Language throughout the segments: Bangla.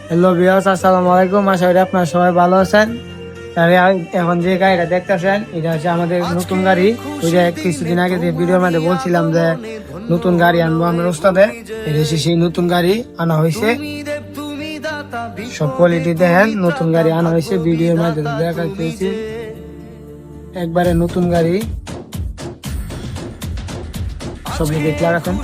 হ্যালো ভিউয়ার্স, আসসালামু আলাইকুম। আশা করি আপনারা সবাই ভালো আছেন। আর এখন যে গাড়িটা দেখতেছেন এটা হচ্ছে আমাদের নতুন গাড়ি। ওই যে কিছুদিন আগে যে ভিডিওর মধ্যে বলছিলাম যে নতুন গাড়ি আনবো আমরা ওস্তাদে, এটা হচ্ছে সেই নতুন গাড়ি আনা হয়েছে। সব কোয়ালিটি দেখেন, নতুন গাড়ি আনা হয়েছে। ভিডিওর মধ্যে দেখাচ্ছি একবারে নতুন গাড়ি, সব দেখলে রাখেন।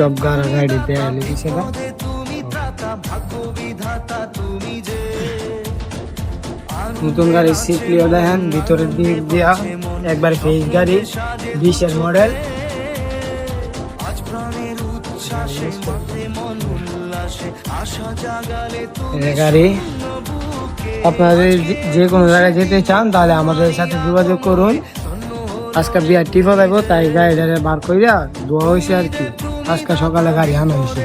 সব গাড়ি দেয়া লেগেছে না। নতুন গাড়ি সিটলিও দেখেন, ভিতরের দিক দিয়া একবার ফেস গাড়ি 20-এর মডেল। গাড়ি আপনাদের যে কোনো জায়গায় যেতে চান তাহলে আমাদের সাথে যোগাযোগ করুন। আজকে বিয়ার টিপা দেবো, তাই গাড়িটা বার করিয়া ধোয়া হয়েছে আর কি। আজকে সকালে গাড়ি আনা হয়েছে।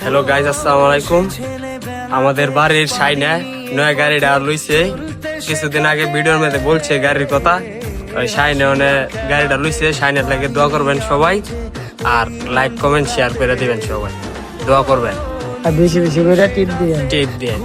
হ্যালো গাইজ, আসসালামু আলাইকুম। আমাদের বাড়ির সাইনে নয়া গাড়িটা লইছে। কিছুদিন আগে ভিডিওর মধ্যে বলছে গাড়ির কথা। ওই সাইনে গাড়িটা লইছে, সাইনের লাগে দোয়া করবেন সবাই, আর লাইক কমেন্ট শেয়ার করে দিবেন সবাই, দোয়া করবেন, আর বেশি বেশি করে টিপ দিয়ে টিপ দিয়ে।